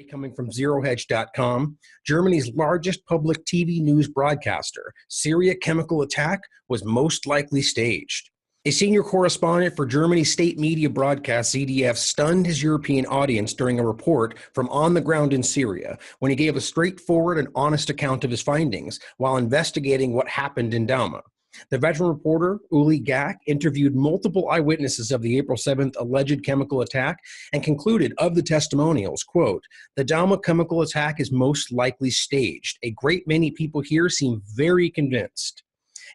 Coming from ZeroHedge.com, Germany's largest public TV news broadcaster, Syria Chemical Attack, was most likely staged. A senior correspondent for Germany's state media broadcast ZDF stunned his European audience during a report from on the ground in Syria when he gave a straightforward and honest account of his findings while investigating what happened in Douma. The veteran reporter, Uli Gack, interviewed multiple eyewitnesses of the April 7th alleged chemical attack and concluded of the testimonials, quote, "The Douma chemical attack is most likely staged. A great many people here seem very convinced."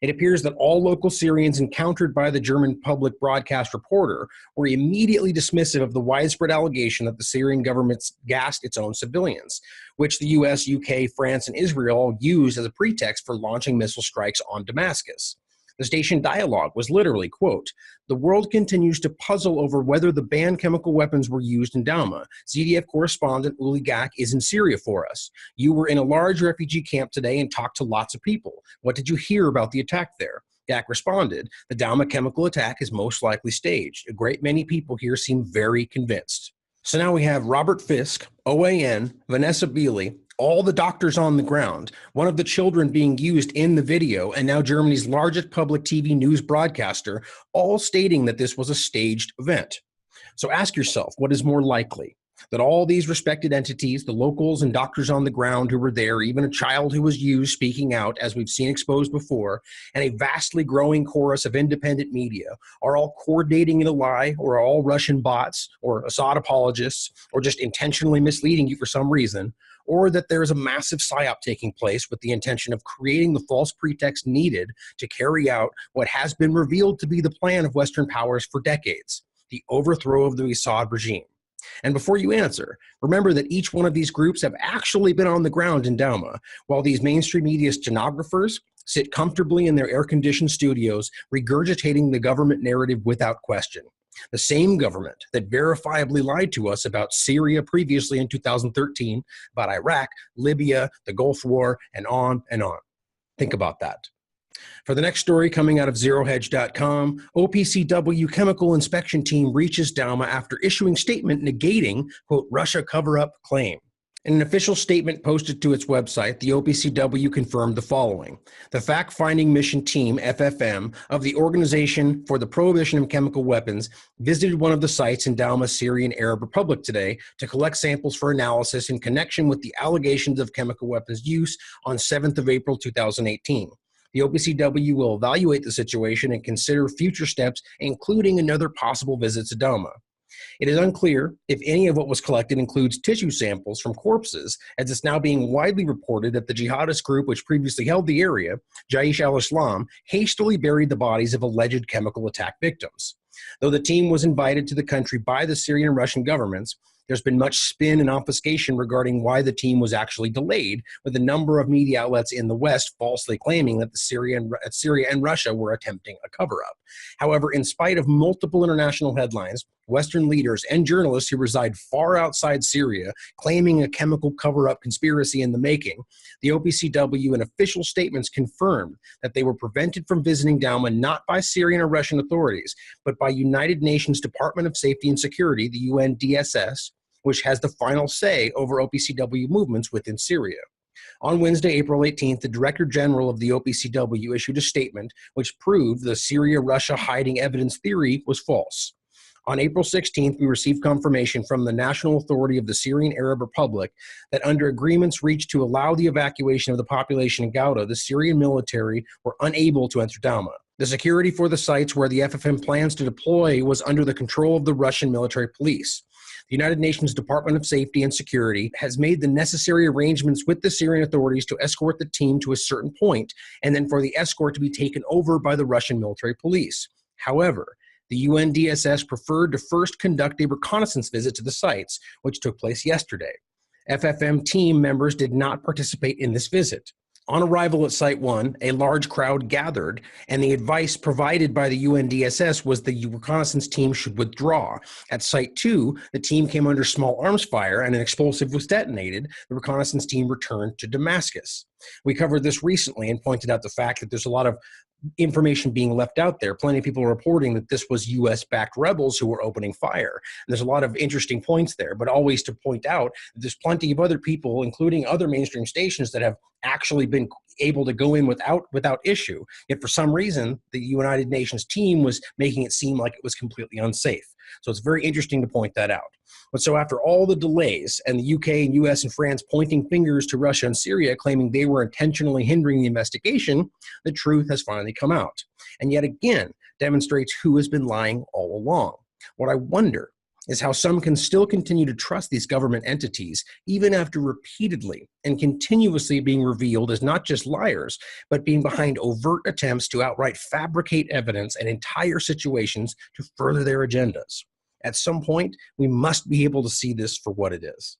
It appears that all local Syrians encountered by the German public broadcast reporter were immediately dismissive of the widespread allegation that the Syrian government gassed its own civilians, which the US, UK, France, and Israel used as a pretext for launching missile strikes on Damascus. The station dialogue was literally, quote, "The world continues to puzzle over whether the banned chemical weapons were used in Douma. ZDF correspondent Uli Gack is in Syria for us. You were in a large refugee camp today and talked to lots of people. What did you hear about the attack there?" Gack responded, "The Douma chemical attack is most likely staged. A great many people here seem very convinced." So now we have Robert Fisk, OAN, Vanessa Beeley, all the doctors on the ground, one of the children being used in the video, and now Germany's largest public TV news broadcaster, all stating that this was a staged event. So ask yourself, what is more likely? That all these respected entities, the locals and doctors on the ground who were there, even a child who was used speaking out, as we've seen exposed before, and a vastly growing chorus of independent media are all coordinating in a lie, or are all Russian bots, or Assad apologists, or just intentionally misleading you for some reason, or that there is a massive psyop taking place with the intention of creating the false pretext needed to carry out what has been revealed to be the plan of Western powers for decades, the overthrow of the Assad regime. And before you answer, remember that each one of these groups have actually been on the ground in Douma, while these mainstream media stenographers sit comfortably in their air-conditioned studios regurgitating the government narrative without question. The same government that verifiably lied to us about Syria previously in 2013, about Iraq, Libya, the Gulf War, and on and on. Think about that. For the next story coming out of ZeroHedge.com, OPCW chemical inspection team reaches Douma after issuing statement negating, quote, Russia cover-up claim. In an official statement posted to its website, the OPCW confirmed the following. The fact-finding mission team, FFM, of the Organization for the Prohibition of Chemical Weapons visited one of the sites in Douma, Syrian Arab Republic today to collect samples for analysis in connection with the allegations of chemical weapons use on 7th of April 2018. The OPCW will evaluate the situation and consider future steps, including another possible visit to Douma. It is unclear if any of what was collected includes tissue samples from corpses, as it's now being widely reported that the jihadist group which previously held the area, Jaish al-Islam, hastily buried the bodies of alleged chemical attack victims. Though the team was invited to the country by the Syrian and Russian governments, there's been much spin and obfuscation regarding why the team was actually delayed, with a number of media outlets in the West falsely claiming that Syria and Russia were attempting a cover-up. However, in spite of multiple international headlines, Western leaders and journalists who reside far outside Syria claiming a chemical cover-up conspiracy in the making, the OPCW in official statements confirmed that they were prevented from visiting Douma not by Syrian or Russian authorities, but by United Nations Department of Safety and Security, the UNDSS, which has the final say over OPCW movements within Syria. On Wednesday, April 18th, the Director General of the OPCW issued a statement which proved the Syria-Russia hiding evidence theory was false. On April 16th, we received confirmation from the National Authority of the Syrian Arab Republic that under agreements reached to allow the evacuation of the population in Ghouta, the Syrian military were unable to enter Douma. The security for the sites where the FFM plans to deploy was under the control of the Russian military police. The United Nations Department of Safety and Security has made the necessary arrangements with the Syrian authorities to escort the team to a certain point, and then for the escort to be taken over by the Russian military police. However, the UNDSS preferred to first conduct a reconnaissance visit to the sites, which took place yesterday. FFM team members did not participate in this visit. On arrival at Site 1, a large crowd gathered, and the advice provided by the UNDSS was the reconnaissance team should withdraw. At Site 2, the team came under small arms fire and an explosive was detonated. The reconnaissance team returned to Damascus. We covered this recently and pointed out the fact that there's a lot of information being left out there. Plenty of people are reporting that this was U.S.-backed rebels who were opening fire. And there's a lot of interesting points there, but always to point out that there's plenty of other people, including other mainstream stations, that have actually been able to go in without issue. Yet for some reason, the United Nations team was making it seem like it was completely unsafe. So it's very interesting to point that out. But so after all the delays and the UK and US and France pointing fingers to Russia and Syria, claiming they were intentionally hindering the investigation, the truth has finally come out. And yet again, demonstrates who has been lying all along. What I wonder is how some can still continue to trust these government entities, even after repeatedly and continuously being revealed as not just liars, but being behind overt attempts to outright fabricate evidence and entire situations to further their agendas. At some point, we must be able to see this for what it is.